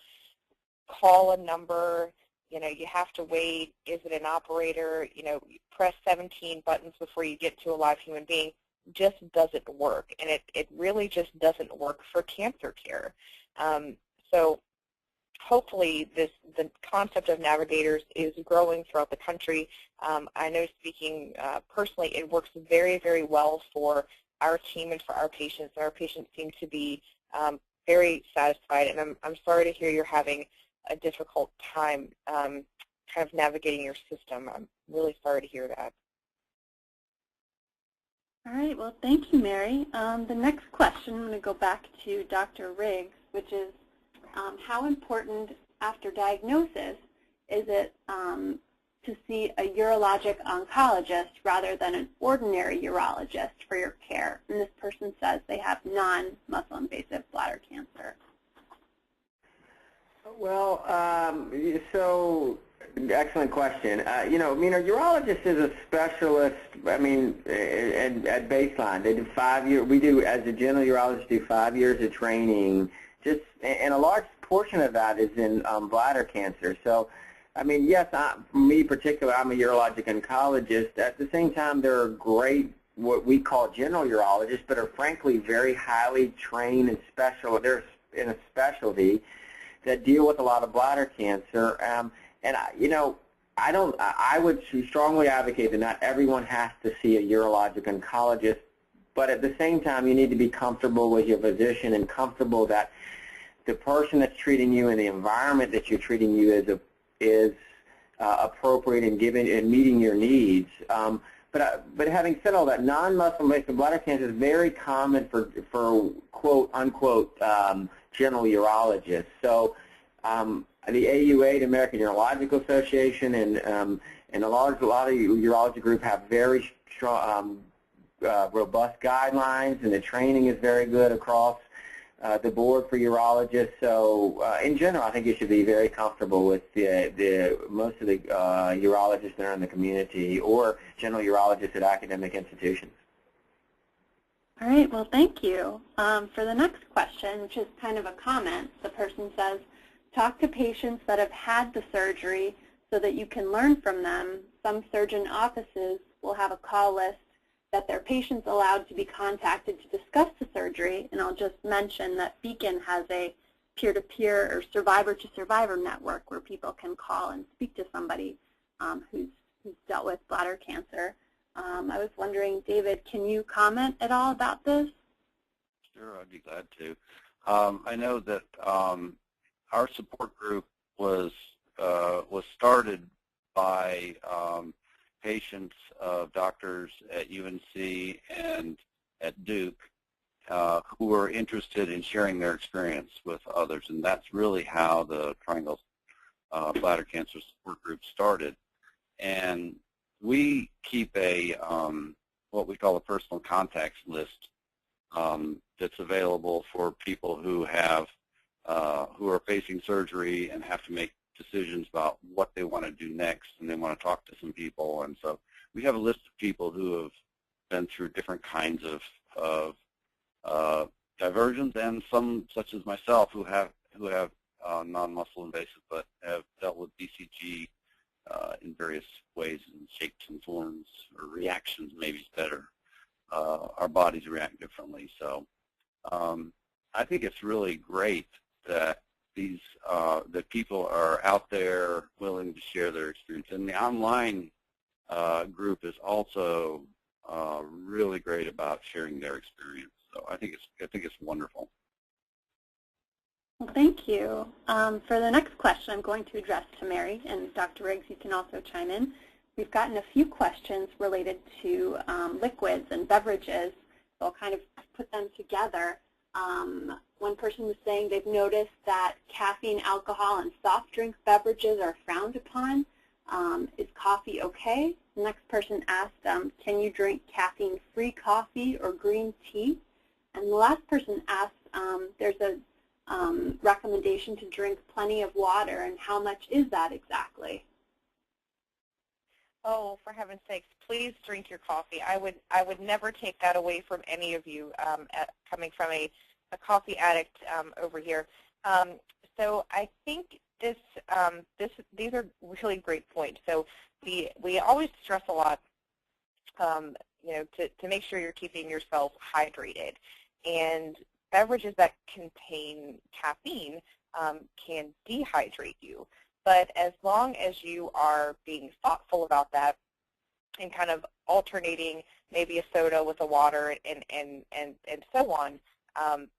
call a number, you have to wait, is it an operator, you press 17 buttons before you get to a live human being, just doesn't work. And it really just doesn't work for cancer care. So hopefully the concept of navigators is growing throughout the country. I know, speaking personally, it works very, very well for our team and for our patients. Our patients seem to be very satisfied, and I'm sorry to hear you're having a difficult time kind of navigating your system. I'm really sorry to hear that. All right, well, thank you, Mary. The next question, I'm going to go back to Dr. Riggs, which is how important after diagnosis is it to see a urologic oncologist rather than an ordinary urologist for your care? And this person says they have non-muscle invasive bladder cancer. Well, so excellent question. A urologist is a specialist. I mean, at baseline, they do 5 years. We do, as a general urologist, do 5 years of training. And a large portion of that is in bladder cancer. So, I mean, yes, for me particularly, I'm a urologic oncologist. At the same time, there are great, what we call general urologists, but are frankly very highly trained and special. They're in a specialty that deal with a lot of bladder cancer. I would strongly advocate that not everyone has to see a urologic oncologist, but at the same time, you need to be comfortable with your physician and comfortable that the person that's treating you and the environment that you're treating you is appropriate and meeting your needs. But having said all that, non-muscle invasive bladder cancer is very common for quote unquote general urologists. So the AUA, the American Urological Association, and a lot of urology group have very strong, robust guidelines, and the training is very good across the board for urologists. So in general, I think you should be very comfortable with most of the urologists that are in the community or general urologists at academic institutions. All right, well, thank you. For the next question, which is kind of a comment, the person says, talk to patients that have had the surgery so that you can learn from them. Some surgeon offices will have a call list that their patients allowed to be contacted to discuss the surgery, and I'll just mention that Beacon has a peer-to-peer or survivor-to-survivor network where people can call and speak to somebody who's dealt with bladder cancer. I was wondering, David, can you comment at all about this? Sure, I'd be glad to. I know that our support group was started by patients of doctors at UNC and at Duke who were interested in sharing their experience with others, and that's really how the Triangle Bladder Cancer Support Group started. And we keep a what we call a personal contacts list that's available for people who have who are facing surgery and have to make decisions about what they want to do next, and they want to talk to some people. And so we have a list of people who have been through different kinds of diversions, and some, such as myself, who have non-muscle invasive but have dealt with BCG in various ways, in shapes and forms, or reactions maybe is better. Our bodies react differently. So I think it's really great that that people are out there willing to share their experience. And the online group is also really great about sharing their experience. So I think it's wonderful. Well, thank you. For the next question, I'm going to address to Mary, and Dr. Riggs, you can also chime in. We've gotten a few questions related to liquids and beverages, so I'll kind of put them together. One person was saying they've noticed that caffeine, alcohol, and soft drink beverages are frowned upon. Is coffee okay? The next person asked, can you drink caffeine-free coffee or green tea? And the last person asked, there's a recommendation to drink plenty of water, and how much is that exactly? Oh, for heaven's sakes, please drink your coffee. I would never take that away from any of you, coming from a coffee addict over here. So I think these are really great points. So we always stress a lot, you know, to make sure you're keeping yourself hydrated. And beverages that contain caffeine can dehydrate you. But as long as you are being thoughtful about that and kind of alternating maybe a soda with a water and so on,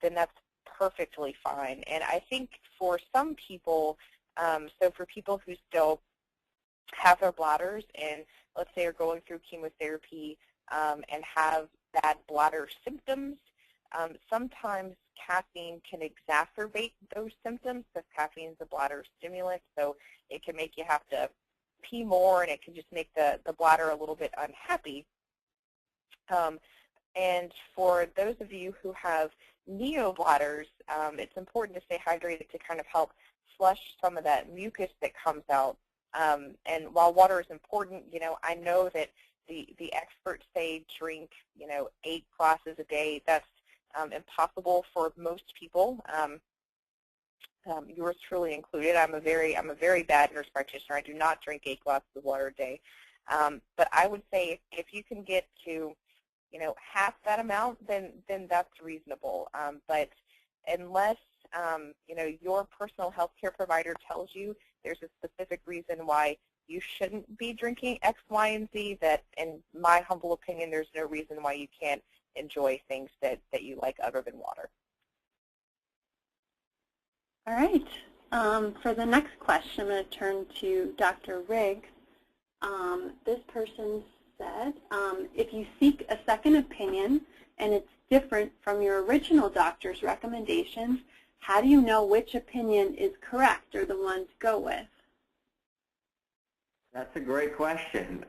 then that's perfectly fine. And I think for some people, so for people who still have their bladders and let's say are going through chemotherapy and have bad bladder symptoms, sometimes caffeine can exacerbate those symptoms because caffeine is a bladder stimulant, so it can make you have to pee more, and it can just make the bladder a little bit unhappy. And for those of you who have neobladders, it's important to stay hydrated to kind of help flush some of that mucus that comes out. And while water is important, you know, I know that the experts say drink, you know, 8 glasses a day. That's impossible for most people, yours truly included. I'm a very bad nurse practitioner. I do not drink 8 glasses of water a day. But I would say if you can get to, you know, half that amount, then that's reasonable. But unless you know, your personal health care provider tells you there's a specific reason why you shouldn't be drinking X, Y, and Z, that in my humble opinion, there's no reason why you can't enjoy things that you like other than water. All right. For the next question, I'm going to turn to Dr. Riggs. This person said, if you seek a second opinion and it's different from your original doctor's recommendations, how do you know which opinion is correct or the one to go with? That's a great question.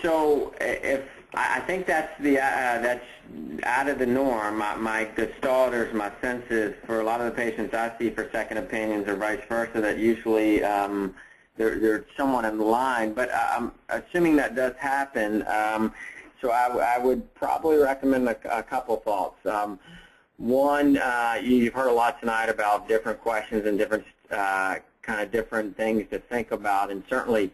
So if I think that's out of the norm. My gestalt or my sense is for a lot of the patients I see for second opinions or vice versa that usually they're somewhat in line. But I'm assuming that does happen. So I would probably recommend a couple thoughts. One, you've heard a lot tonight about different questions and different kind of different things to think about, and certainly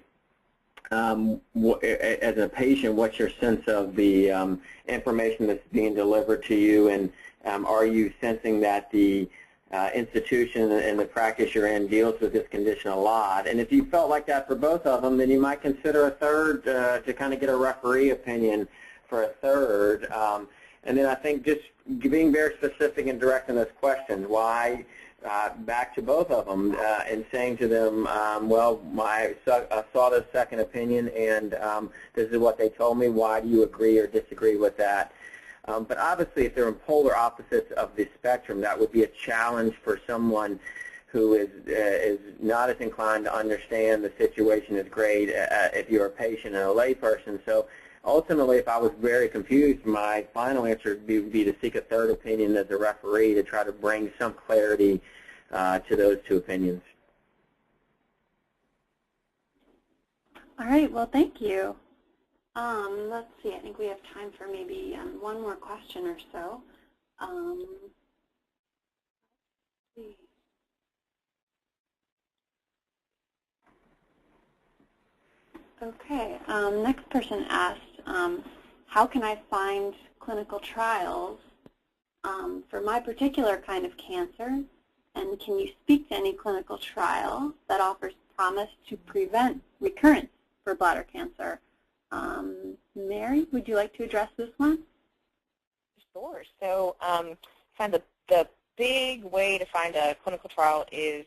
as a patient, what's your sense of the information that's being delivered to you, and are you sensing that the institution and the practice you're in deals with this condition a lot? And if you felt like that for both of them, then you might consider a third to kind of get a referee opinion for a third. And then I think just being very specific and direct in this question, why, back to both of them and saying to them, well, I saw this second opinion and this is what they told me. Why do you agree or disagree with that? But obviously, if they're in polar opposites of the spectrum, that would be a challenge for someone who is not as inclined to understand the situation as great if you're a patient and a layperson. So ultimately, if I was very confused, my final answer would be to seek a third opinion as a referee to try to bring some clarity to those two opinions. All right, well, thank you. Let's see, I think we have time for maybe one more question or so. Let's see. Okay, next person asked, how can I find clinical trials for my particular kind of cancer, and can you speak to any clinical trial that offers promise to prevent recurrence for bladder cancer? Mary, would you like to address this one? Sure. So kind of the big way to find a clinical trial is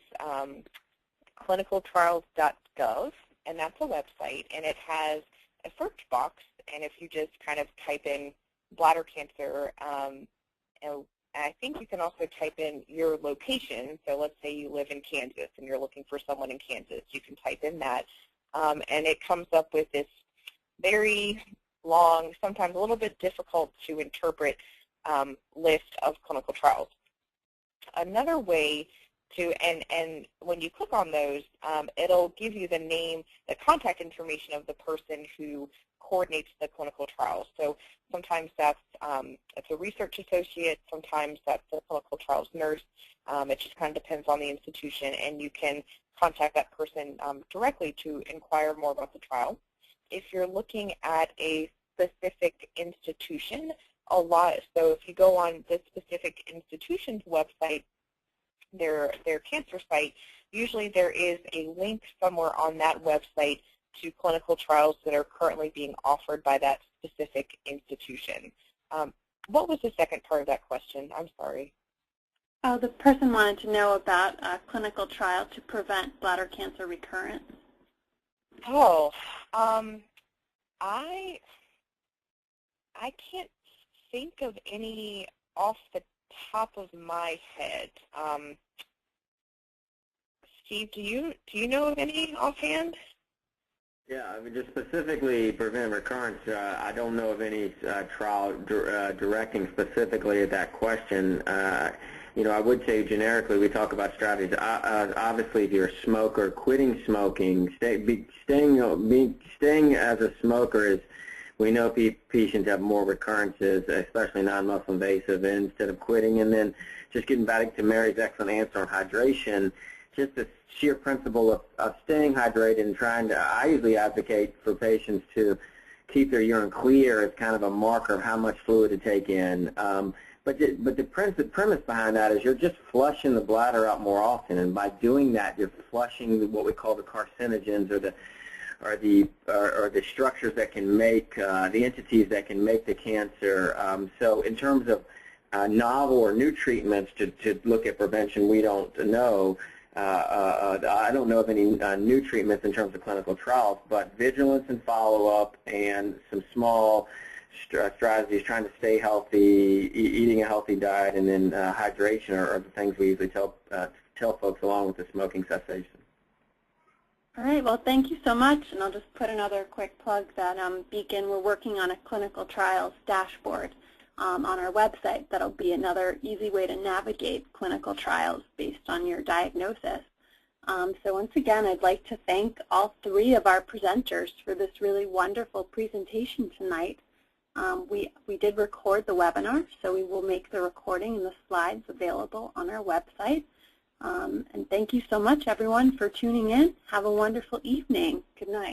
clinicaltrials.gov, and that's a website, and it has a search box, and if you just kind of type in bladder cancer, and I think you can also type in your location. So let's say you live in Kansas and you're looking for someone in Kansas. You can type in that, and it comes up with this very long, sometimes a little bit difficult to interpret list of clinical trials. Another way to, and when you click on those, it'll give you the name, the contact information of the person who coordinates the clinical trials. So sometimes that's it's a research associate, sometimes that's a clinical trials nurse. It just kind of depends on the institution, and you can contact that person directly to inquire more about the trial. If you're looking at a specific institution, so if you go on this specific institution's website, their cancer site, usually there is a link somewhere on that website to clinical trials that are currently being offered by that specific institution. What was the second part of that question? I'm sorry. Oh, the person wanted to know about a clinical trial to prevent bladder cancer recurrence. Oh, I can't think of any off the top of my head. Steve, do you know of any offhand? Yeah, I mean, just specifically prevent recurrence, I don't know of any trial directing specifically at that question. You know, I would say generically we talk about strategies. Obviously, if you're a smoker, quitting smoking, staying as a smoker is, we know patients have more recurrences, especially non-muscle invasive, instead of quitting. And then just getting back to Mary's excellent answer on hydration, just the sheer principle of staying hydrated and trying to, I usually advocate for patients to keep their urine clear as kind of a marker of how much fluid to take in. But the premise behind that is you're just flushing the bladder out more often, and by doing that, you're flushing what we call the carcinogens or the structures that can make the entities that can make the cancer. So in terms of novel or new treatments to look at prevention, we don't know. I don't know of any new treatments in terms of clinical trials, but vigilance and follow-up and some small strategies, trying to stay healthy, eating a healthy diet, and then hydration are the things we usually tell folks along with the smoking cessation. All right, well, thank you so much, and I'll just put another quick plug that Beacon, we're working on a clinical trials dashboard on our website. That'll be another easy way to navigate clinical trials based on your diagnosis. So once again, I'd like to thank all three of our presenters for this really wonderful presentation tonight. We did record the webinar, so we will make the recording and the slides available on our website. And thank you so much, everyone, for tuning in. Have a wonderful evening. Good night.